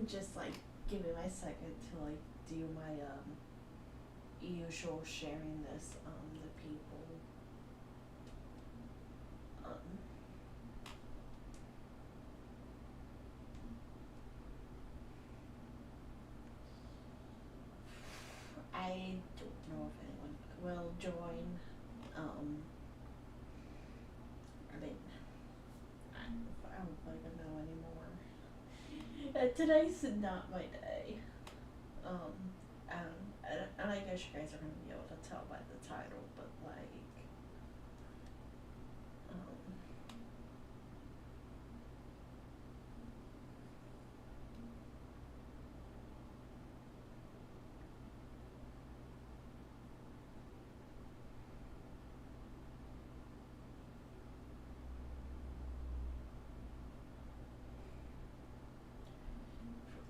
Just like give me my second to like do my usual sharing this the people. Um, I don't know if anyone will join. Um, I mean, I don't fucking know anymore. Today's not my day. Um, and I guess you guys are gonna be able to tell by the title, but like, um,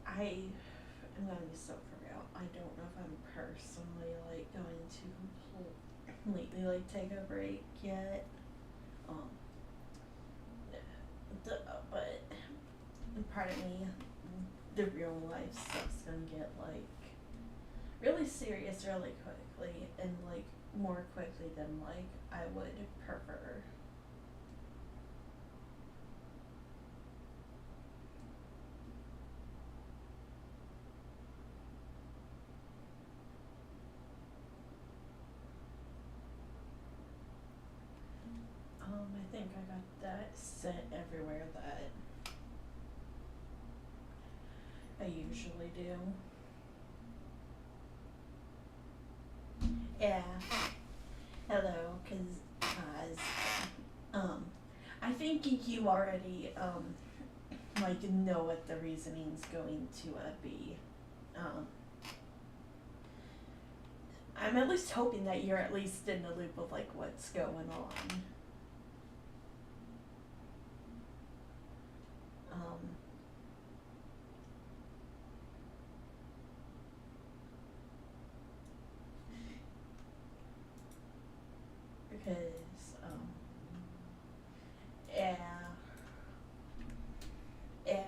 I am gonna be so for real. I don't know if I'm personally like going to completely like take a break yet. Um, but part of me, the real life stuff's gonna get like really serious really quickly and like more quickly than like I would prefer. I think I got that set everywhere that I usually do. Yeah. Hello, cause I think you already like know what the reasoning's going to be. Um, I'm at least hoping that you're at least in the loop of like what's going on. Um, because yeah, yeah,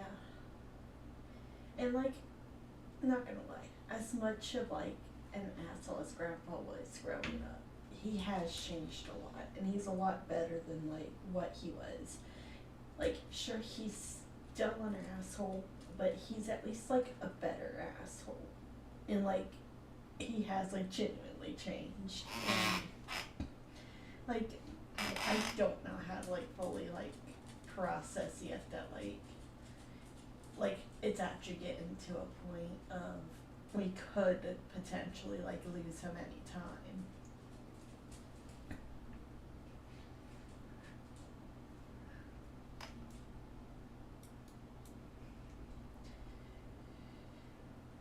and like not gonna lie, as much of like an asshole as Grandpa was growing up, he has changed a lot, and he's a lot better than like what he was. Like, sure, he's still an asshole, but he's at least like a better asshole, and like he has like genuinely changed. And, like, I don't know how to like fully like process yet that like it's actually getting to a point of we could potentially like lose him any time.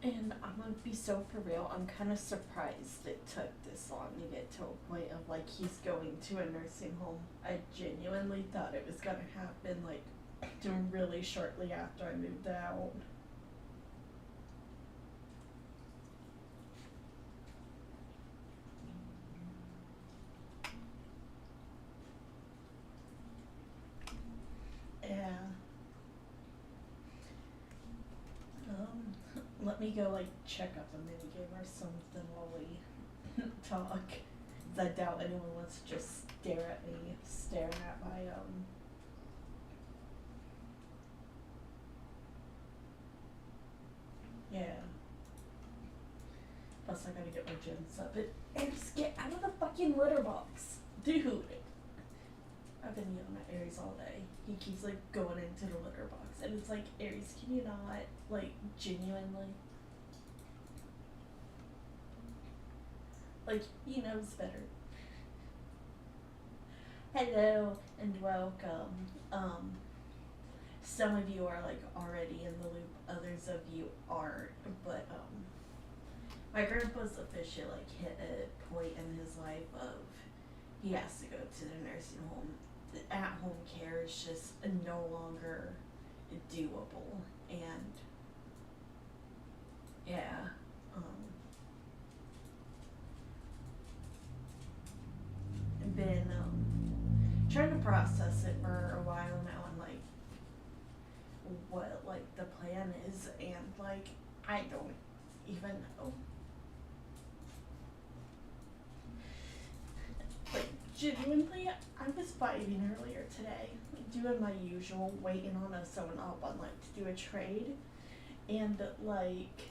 And I'm gonna be so for real, I'm kind of surprised it took this long to get to a point of like he's going to a nursing home. I genuinely thought it was gonna happen like really shortly after I moved out. Yeah. Let me go like check up a minigame or something while we talk. 'Cause I doubt anyone wants to just stare at me, staring at my yeah. Plus I gotta get my gens up. And just get out of the fucking litter box. Dude. I've been yelling at Aries all day. He keeps like going into the litter box. And it's like, Aries, can you not like genuinely like he knows better. Hello and welcome. Some of you are like already in the loop, others of you aren't, but my grandpa's officially like hit a point in his life of he has to go to the nursing home. The at home care is just no longer doable, and yeah, been trying to process it for a while now, and like what like the plan is, and like I don't even know. Like genuinely, I was vibing earlier today, doing my usual, waiting on someone up on like to do a trade, and like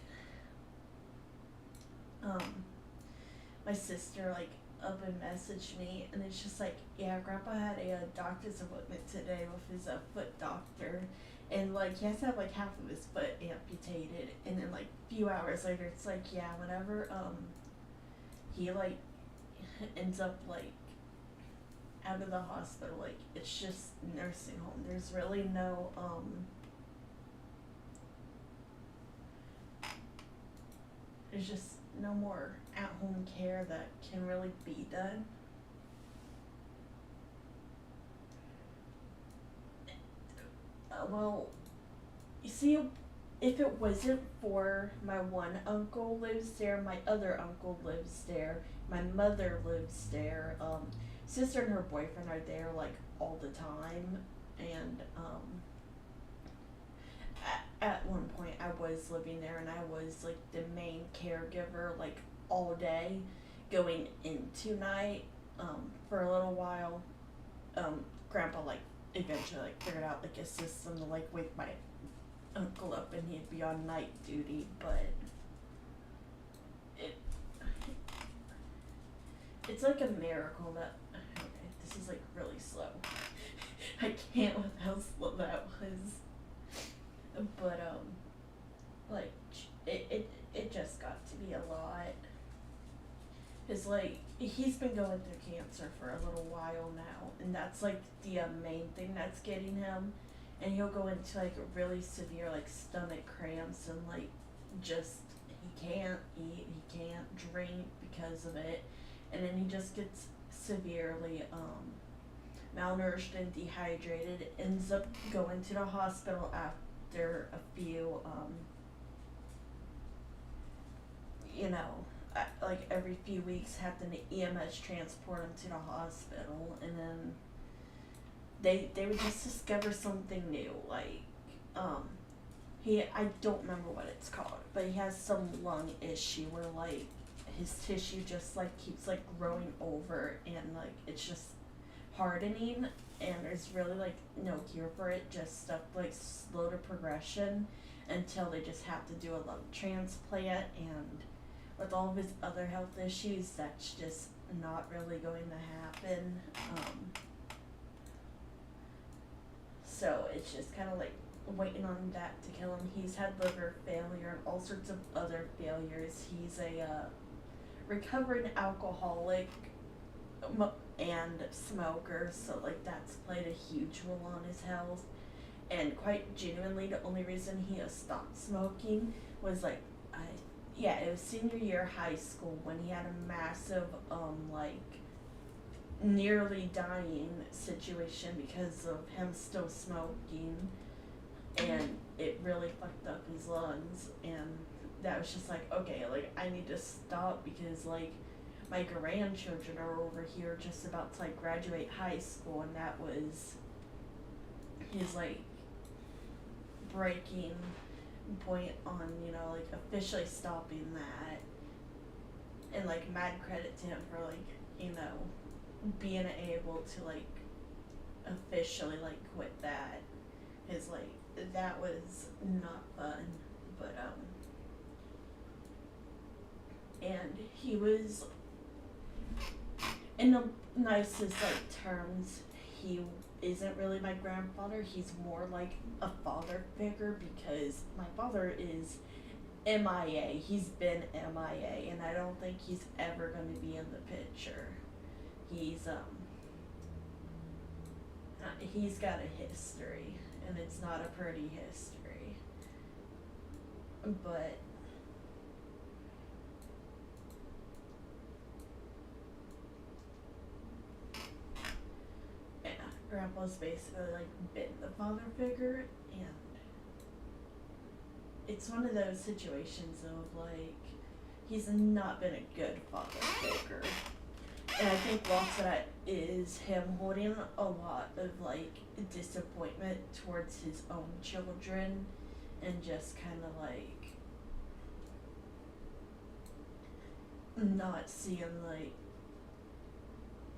my sister like up and messaged me, and it's just like, yeah, Grandpa had a doctor's appointment today with his foot doctor, and like he has to have like half of his foot amputated, and then like a few hours later it's like, yeah, whenever he like ends up like out of the hospital, like it's just nursing home. There's really no there's just no more at home care that can really be done. Well, you see, if it wasn't for my one uncle lives there, my other uncle lives there, my mother lives there, sister and her boyfriend are there like all the time, and at one point I was living there and I was like the main caregiver like all day going into night for a little while. Grandpa like eventually like figured out like a system to like wake my uncle up and he'd be on night duty, but it's like a miracle that, okay, this is like really slow. I can't with how slow that was. But like it just got to be a lot. Cause like he's been going through cancer for a little while now, and that's like the main thing that's getting him. And he'll go into like really severe like stomach cramps, and like just he can't eat, he can't drink because of it, and then he just gets severely malnourished and dehydrated. Ends up going to the hospital after a few like every few weeks having to EMS transport him to the hospital, and then they would just discover something new, like I don't remember what it's called, but he has some lung issue where like his tissue just like keeps like growing over, and like it's just hardening, and there's really like no cure for it, just stuff like slow to progression until they just have to do a lung transplant. And with all of his other health issues, that's just not really going to happen. So it's just kind of like waiting on that to kill him. He's had liver failure and all sorts of other failures. He's a recovering alcoholic and smoker, so like that's played a huge role on his health. And quite genuinely, the only reason he has stopped smoking was like it was senior year of high school when he had a massive like nearly dying situation because of him still smoking, and it really fucked up his lungs. And that was just like, okay, like I need to stop because like my grandchildren are over here just about to like graduate high school, and that was his like breaking point on, like officially stopping that. And like mad credit to him for like, being able to like officially like quit that. Cause like that was not fun. But and he was, in the nicest like terms, he isn't really my grandfather. He's more like a father figure, because my father is MIA. He's been MIA, and I don't think he's ever going to be in the picture. He's got a history, and it's not a pretty history. But yeah, Grandpa's basically like been the father figure, and it's one of those situations of like he's not been a good father figure. And I think lots of that is him holding a lot of like disappointment towards his own children and just kind of like not seeing like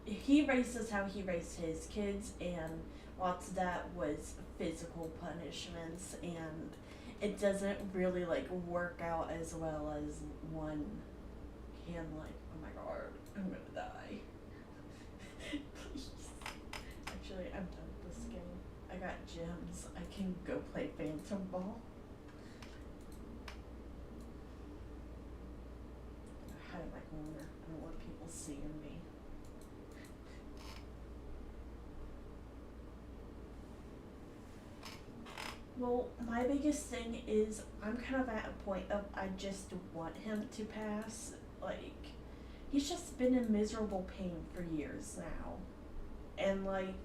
he raises how he raised his kids, and lots of that was physical punishments, and it doesn't really like work out as well as one can. Like, oh my god, I'm gonna die. Please. Actually, I'm done with this game. I got gems. I can go play Phantom Ball. Hide in my corner. I don't want people seeing me. Well, my biggest thing is I'm kind of at a point of I just want him to pass. Like, he's just been in miserable pain for years now. And, like,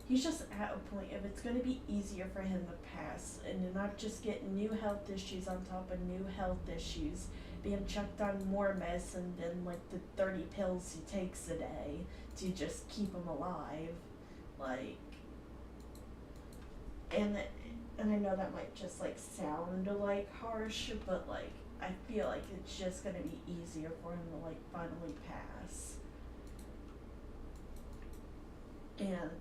he's just at a point of it's going to be easier for him to pass and to not just get new health issues on top of new health issues, being chucked on more medicine than, like, the 30 pills he takes a day to just keep him alive. Like, and and I know that might just like sound like harsh, but like I feel like it's just gonna be easier for him to like finally pass. And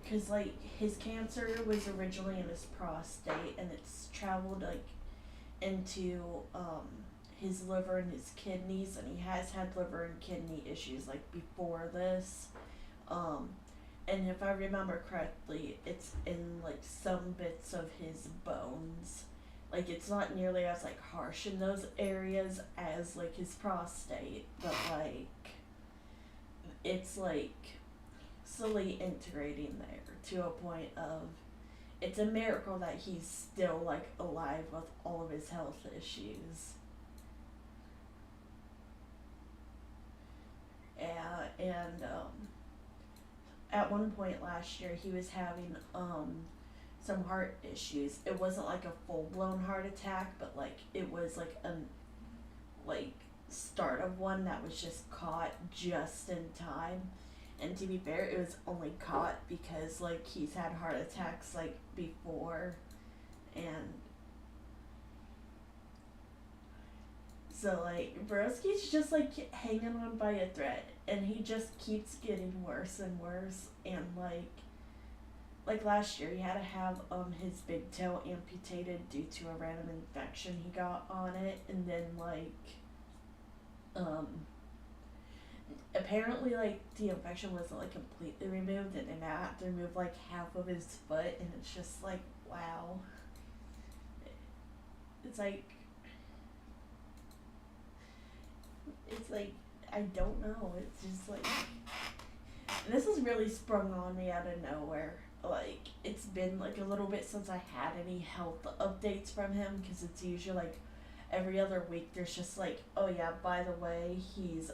cause like his cancer was originally in his prostate, and it's traveled like into his liver and his kidneys, and he has had liver and kidney issues like before this. Um, and if I remember correctly, it's in like some bits of his bones. Like, it's not nearly as like harsh in those areas as like his prostate, but like it's like slowly integrating there to a point of it's a miracle that he's still like alive with all of his health issues. And at one point last year he was having some heart issues. It wasn't like a full blown heart attack, but like it was like a like start of one that was just caught just in time. And to be fair, it was only caught because like he's had heart attacks like before, and so like Broski's just like hanging on by a thread, and he just keeps getting worse and worse. And like last year he had to have his big toe amputated due to a random infection he got on it, and then like apparently like the infection wasn't like completely removed, and they now have to remove like half of his foot, and it's just like wow. It's like I don't know. It's just like this has really sprung on me out of nowhere. Like, it's been like a little bit since I had any health updates from him, because it's usually like every other week there's just like, oh yeah, by the way, he's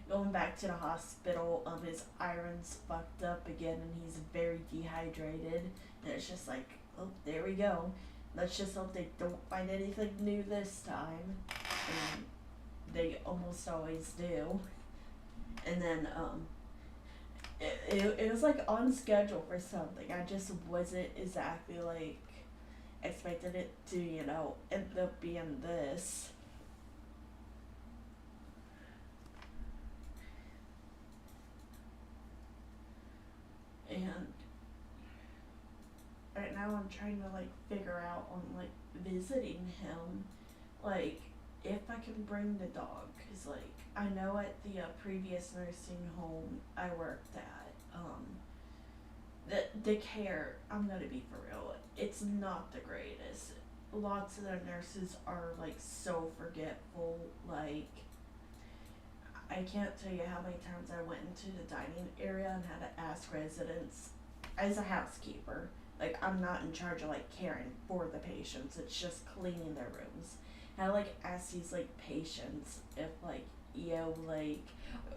going back to the hospital, his iron's fucked up again and he's very dehydrated. And it's just like, oh, there we go. Let's just hope they don't find anything new this time. And they almost always do. And then it was like on schedule for something. I just wasn't exactly like expected it to, end up being this. And right now I'm trying to like figure out on like visiting him, like if I can bring the dog, cause like I know at the previous nursing home I worked at, the care, I'm gonna be for real, it's not the greatest. Lots of the nurses are like so forgetful. Like, I can't tell you how many times I went into the dining area and had to ask residents, as a housekeeper, like I'm not in charge of like caring for the patients, it's just cleaning their rooms. And I like ask these like patients if like, yo, like,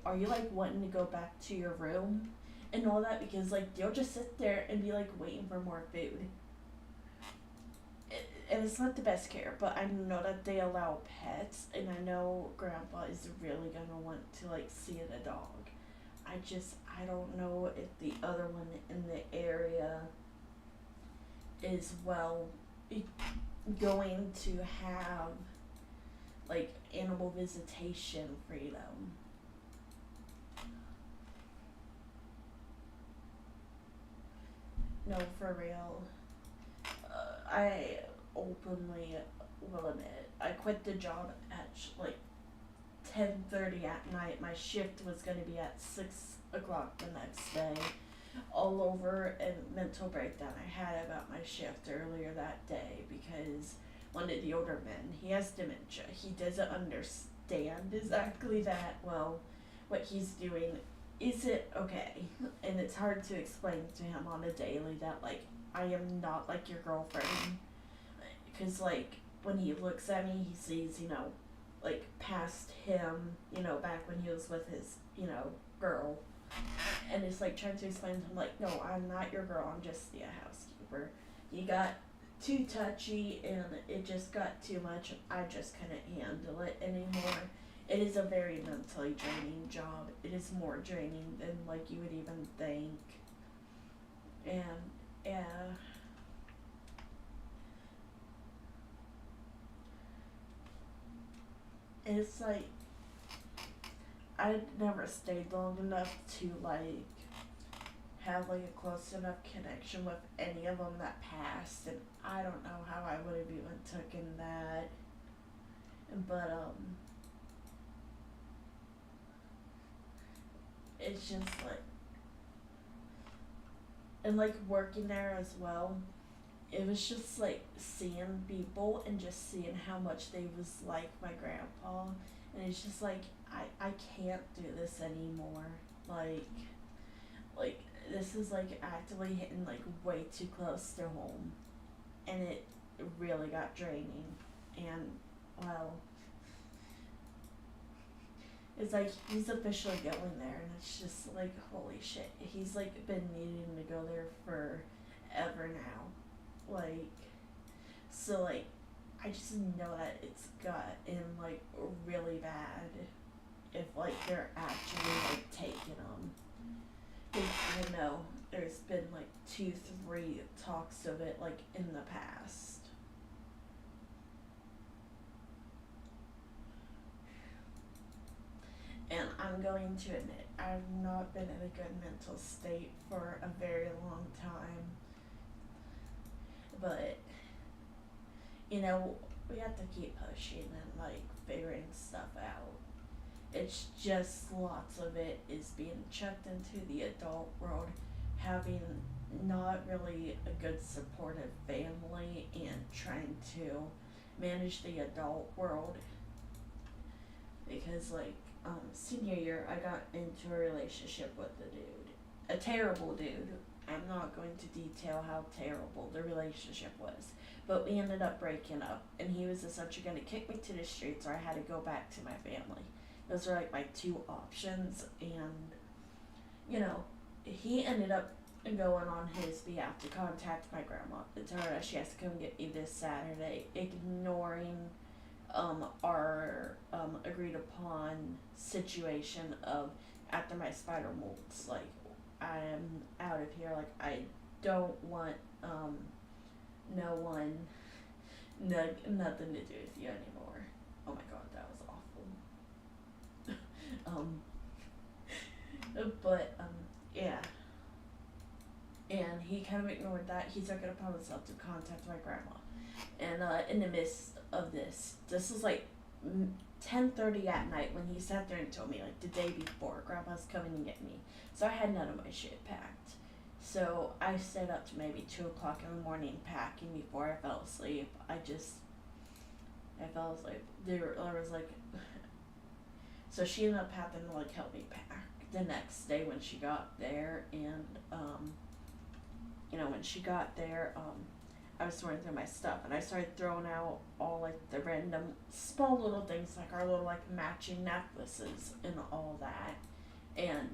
are you like wanting to go back to your room and all that, because like they'll just sit there and be like waiting for more food. and it's not the best care, but I know that they allow pets, and I know Grandpa is really gonna want to like see the dog. I don't know if the other one in the area is going to have like animal visitation freedom. No, for real. I openly will admit I quit the job at like 10:30 at night. My shift was going to be at 6 o'clock the next day. All over a mental breakdown I had about my shift earlier that day because one of the older men, he has dementia. He doesn't understand exactly that well what he's doing is it okay, and it's hard to explain to him on a daily that like I am not like your girlfriend, because like when he looks at me he sees like past him, back when he was with his girl, and it's like trying to explain to him like, no, I'm not your girl, I'm just the housekeeper. He got too touchy and it just got too much. I just couldn't handle it anymore. It is a very mentally draining job. It is more draining than like you would even think. And yeah. It's like I never stayed long enough to like have like a close enough connection with any of them that passed, and I don't know how I would have even taken that. But it's just like, and like working there as well, it was just like seeing people and just seeing how much they was like my grandpa, and it's just like I can't do this anymore. Like this is like actively hitting like way too close to home, and it really got draining. And well, it's like he's officially going there, and it's just like holy shit, he's like been needing to go there forever now, like, so like I just know that it's gotten like really bad if like they're actually like taking them. I know there's been like 2, 3 talks of it like in the past. And I'm going to admit, I've not been in a good mental state for a very long time. But, we have to keep pushing and like figuring stuff out. It's just lots of it is being chucked into the adult world, having not really a good supportive family and trying to manage the adult world. Because like senior year I got into a relationship with a dude. A terrible dude. I'm not going to detail how terrible the relationship was. But we ended up breaking up, and he was essentially going to kick me to the streets or I had to go back to my family. Those were like my 2 options, and he ended up going on his behalf to contact my grandma and tell her that she has to come get me this Saturday, ignoring our agreed upon situation of after my spider molts, like I'm out of here, like I don't want no one, nothing to do with you anymore. Oh my god, that was awful. But yeah, and he kind of ignored that. He took it upon himself to contact my grandma, and in the midst of this was like 10:30 at night when he sat there and told me like the day before grandma's coming to get me. So I had none of my shit packed. So I stayed up to maybe 2 o'clock in the morning packing before I fell asleep. I fell asleep. There was like, so she ended up having to like help me pack the next day when she got there, and when she got there, I was sorting through my stuff, and I started throwing out all like the random small little things like our little like matching necklaces and all that, and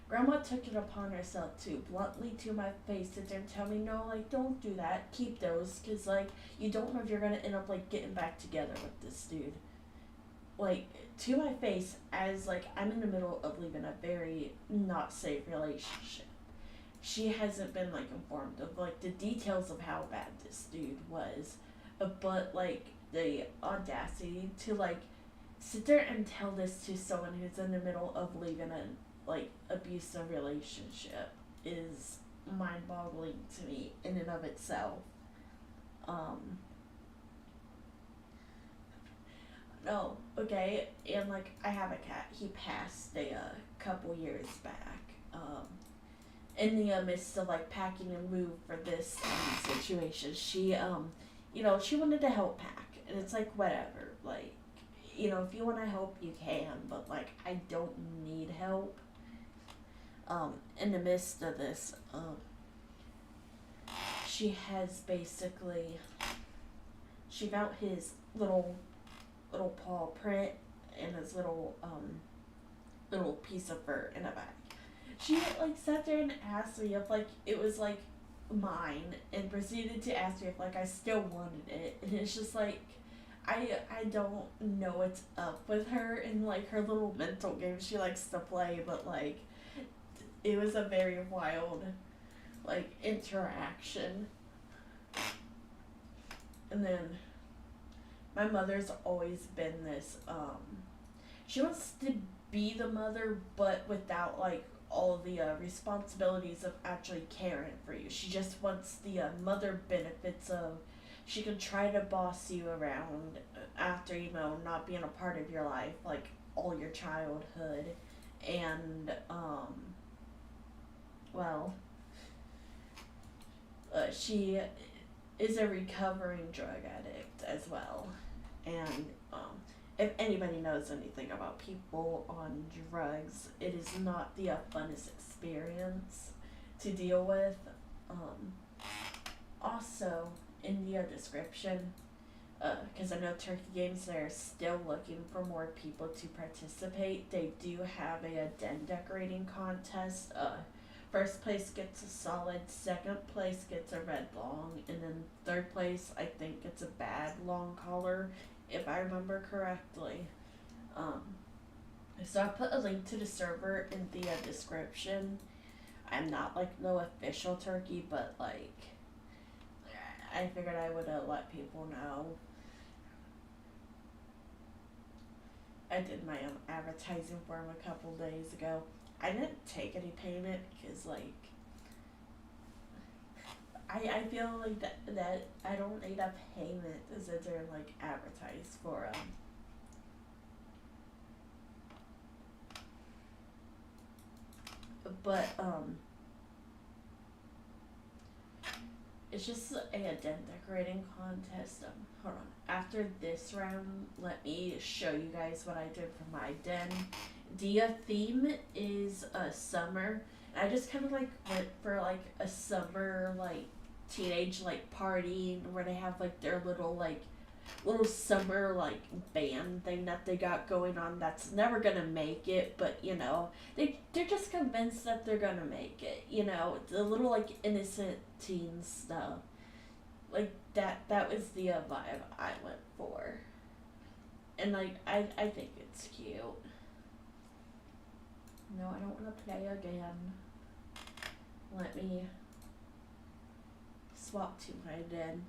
Grandma took it upon herself to bluntly to my face sit there and tell me, no, like, don't do that. Keep those, because, like, you don't know if you're going to end up, like, getting back together with this dude. Like, to my face, as, like, I'm in the middle of leaving a very not safe relationship. She hasn't been, like, informed of, like, the details of how bad this dude was. But, like, the audacity to, like, sit there and tell this to someone who's in the middle of leaving a like abusive relationship is mind-boggling to me in and of itself. Um, no, okay, and like I have a cat. He passed a couple years back. In the midst of like packing and move for this situation, she she wanted to help pack, and it's like whatever, like if you want to help, you can, but like I don't need help. In the midst of this, she has basically, she found his little paw print and his little piece of fur in a bag. She like sat there and asked me if like it was like mine, and proceeded to ask me if like I still wanted it, and it's just like I don't know what's up with her and like her little mental games she likes to play, but like it was a very wild like interaction. And then my mother's always been this she wants to be the mother, but without like all of the responsibilities of actually caring for you. She just wants the mother benefits of she can try to boss you around after not being a part of your life like all your childhood. And well, she is a recovering drug addict as well. And if anybody knows anything about people on drugs, it is not the funnest experience to deal with. Also, in the description, because I know Turkey Games, they're still looking for more people to participate. They do have a den decorating contest. First place gets a solid, second place gets a red long, and then third place I think gets a bad long collar, if I remember correctly. So I put a link to the server in the description. I'm not like no official Turkey, but like I figured I would let people know. I did my own advertising for him a couple days ago. I didn't take any payment because like I feel like that I don't need a payment to sit there and like advertise for but it's just a den decorating contest. Hold on. After this round, let me show you guys what I did for my den. The theme is summer. I just kind of like went for like a summer like teenage like party where they have like their little summer like band thing that they got going on that's never gonna make it, but they're just convinced that they're gonna make it. The little like innocent teen stuff like that was the vibe I went for, and like I think it's cute. No, I don't want to play again. Let me swap to my den.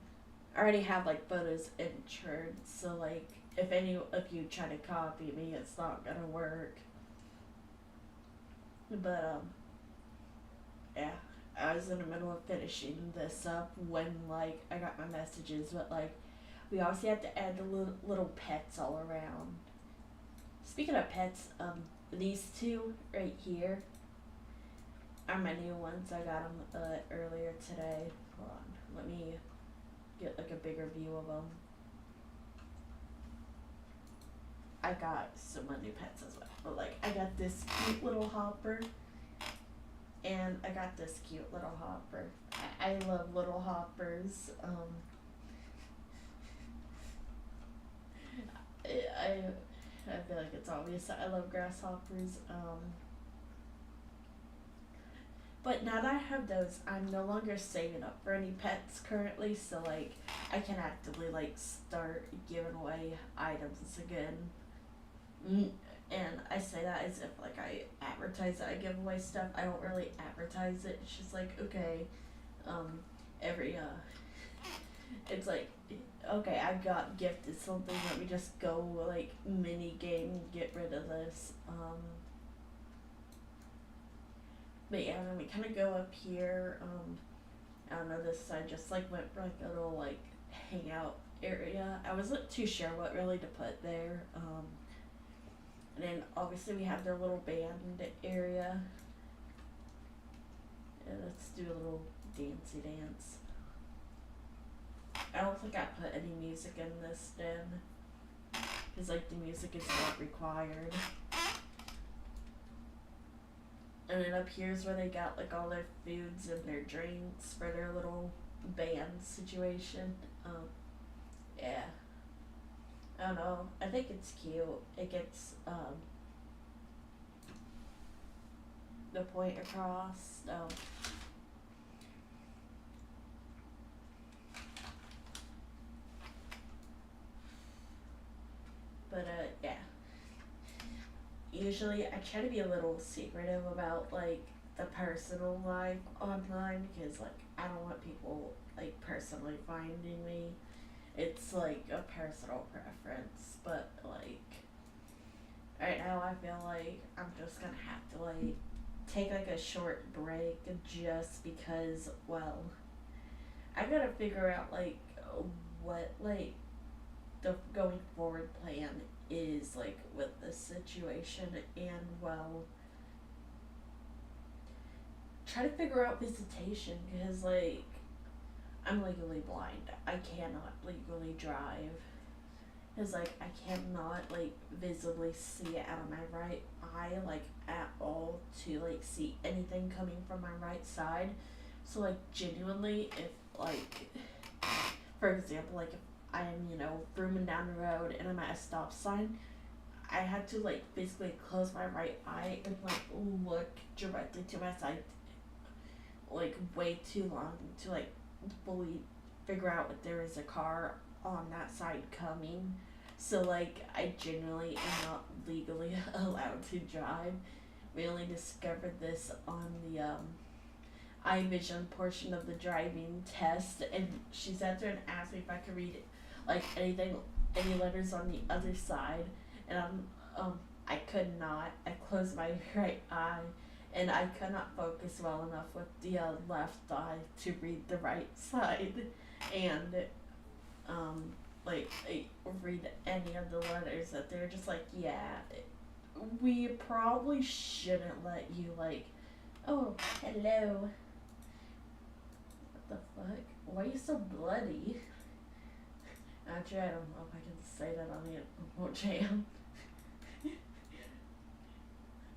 I already have like photos entered, so like if any of you try to copy me, it's not gonna work. But yeah, I was in the middle of finishing this up when like I got my messages, but like we also had to add the little pets all around. Speaking of pets, these two right here are my new ones. I got them earlier today. Hold on, let me get like a bigger view of them. I got some new pets as well, but like I got this cute little hopper, and I got this cute little hopper. I love little hoppers. I feel like it's obvious that I love grasshoppers. But now that I have those, I'm no longer saving up for any pets currently, so like I can actively like start giving away items again. Mm, And I say that as if like I advertise that I give away stuff. I don't really advertise it. It's just like okay, um, every it's like okay, I got gifted something. Let me just go like mini game, get rid of this. But yeah, then we kind of go up here. I don't know, this side just like went for like a little like hangout area. I wasn't too sure what really to put there. And then obviously we have their little band area. And let's do a little dancey dance. I don't think I put any music in this den, because like the music is not required. And then up here's where they got like all their foods and their drinks for their little band situation. Yeah. I don't know. I think it's cute. It gets the point across. But yeah. Usually I try to be a little secretive about like the personal life online, because like I don't want people like personally finding me. It's like a personal preference, but like right now I feel like I'm just gonna have to like take like a short break just because, well, I gotta figure out like what like the going forward plan is like with this situation, and well, try to figure out visitation, because like I'm legally blind. I cannot legally drive. Cause like I cannot like visibly see out of my right eye like at all to like see anything coming from my right side. So like genuinely, if like for example, like if I'm rooming down the road and I'm at a stop sign, I had to like physically close my right eye and like look directly to my side like way too long to like fully figure out if there is a car on that side coming. So like I genuinely am not legally allowed to drive. We only discovered this on the iVision portion of the driving test, and she sat there and asked me if I could read like anything, any letters on the other side, and I could not. I closed my right eye, and I could not focus well enough with the left eye to read the right side, and like I read any of the letters that they're just like, yeah, we probably shouldn't let you like, oh, hello. What the fuck? Why are you so bloody? Actually, I don't know if I can say that on the jam.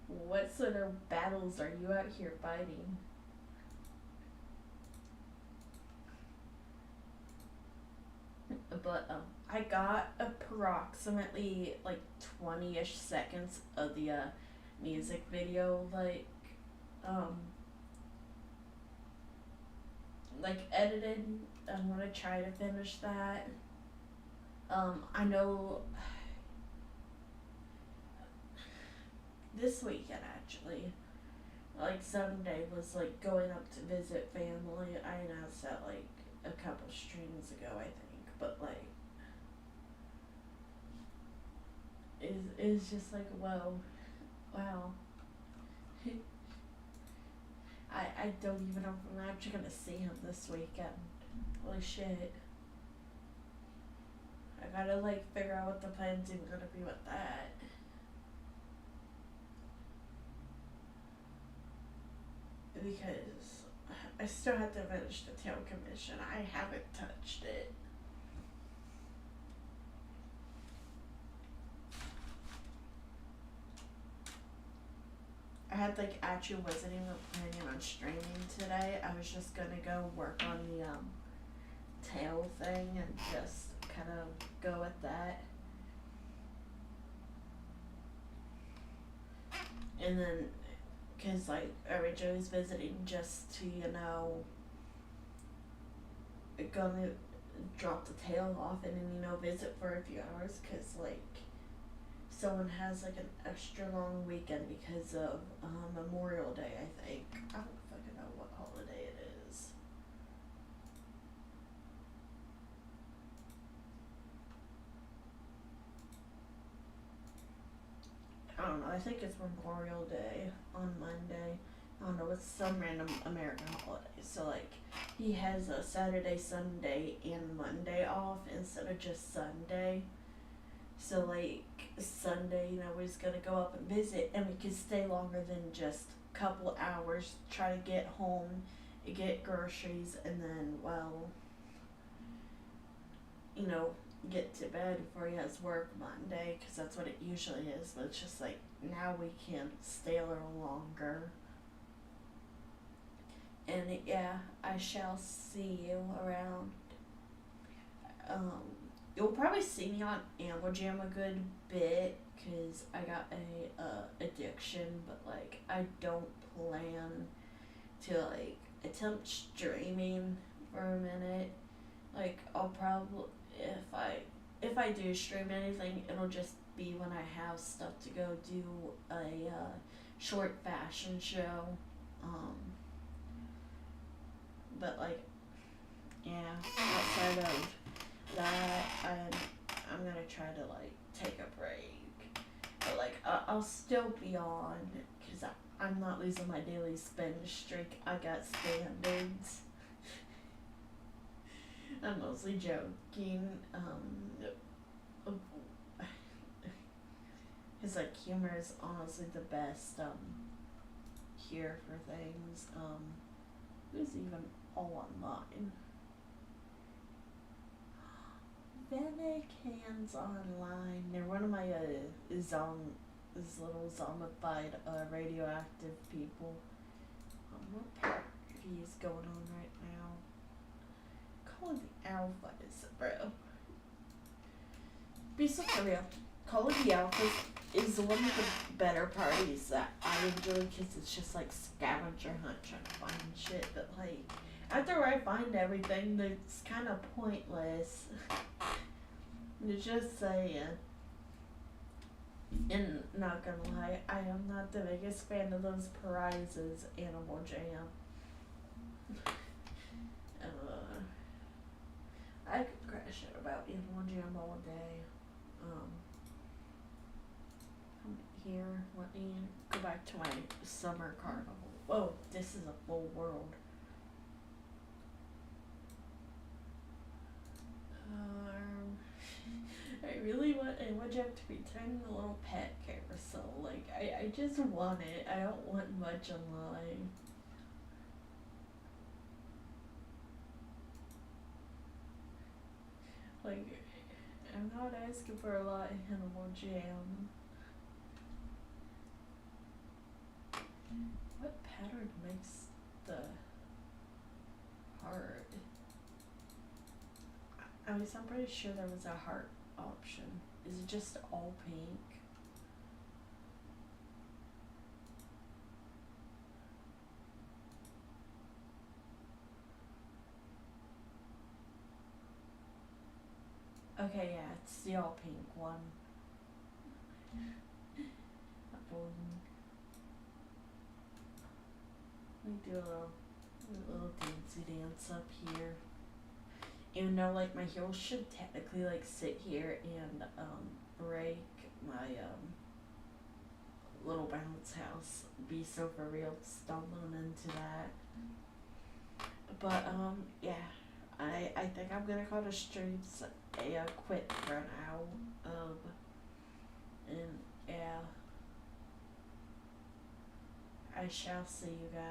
What sort of battles are you out here fighting? But I got approximately like 20-ish seconds of the music video um edited. I'm gonna try to finish that. I know this weekend actually, like Sunday was like going up to visit family. I announced that like a couple streams ago, I think, but like is just like whoa, wow. I don't even know if I'm actually gonna see him this weekend. Holy shit. I gotta like figure out what the plan's even gonna be with that. Because I still have to finish the tail commission. I haven't touched it. I had like actually wasn't even planning on streaming today. I was just gonna go work on the tail thing and just kind of go with that. And then, cause like originally was visiting just to, you know, gonna drop the tail off and then, you know, visit for a few hours, cause like someone has like an extra long weekend because of Memorial Day, I think. I don't fucking know what holiday it is. I don't know, I think it's Memorial Day on Monday. I don't know, it's some random American holiday. So like he has a Saturday, Sunday, and Monday off instead of just Sunday. So like Sunday, you know, we're just gonna go up and visit, and we can stay longer than just a couple hours. Try to get home, get groceries, and then you know, get to bed before he has work Monday, because that's what it usually is. But it's just like now we can stay a little longer. And yeah, I shall see you around. You'll probably see me on Amber Jam a good bit, cause I got a addiction, but like I don't plan to like attempt streaming for a minute. Like I'll probably, if I do stream anything, it'll just be when I have stuff to go do a short fashion show. But like, yeah, outside of that, I'm gonna try to like take a break. But like I'll still be on, cause I'm not losing my daily spend streak. I got standards. I'm mostly joking. His like humor is honestly the best here for things. Who's even all online? Venic Hands Online. They're one of my this little zombified radioactive people. What party is going on right now? Call of the Alpha is bro. Be so for real. Call of the Alpha is one of the better parties that I enjoy, because it's just like scavenger hunt trying to find shit, but like after I find everything, it's kind of pointless. Just saying. And not gonna lie, I am not the biggest fan of those prizes, Animal Jam. I could crash out about Animal Jam all day. Here, let me go back to my summer carnival. Whoa, this is a full world. I really want Animal Jam to return the little pet carousel. Like, I just want it. I don't want much in life. Like, I'm not asking for a lot in Animal Jam. What pattern makes the heart? I mean, I'm pretty sure there was a heart option. Is it just all pink? Okay, yeah, it's the all pink one. Let me do a little dancey dance up here. Even though like my heels should technically like sit here and break my little bounce house. Be so for real stumbling into that. But yeah, I think I'm gonna call the streams a quit for now. And yeah, I shall see you guys.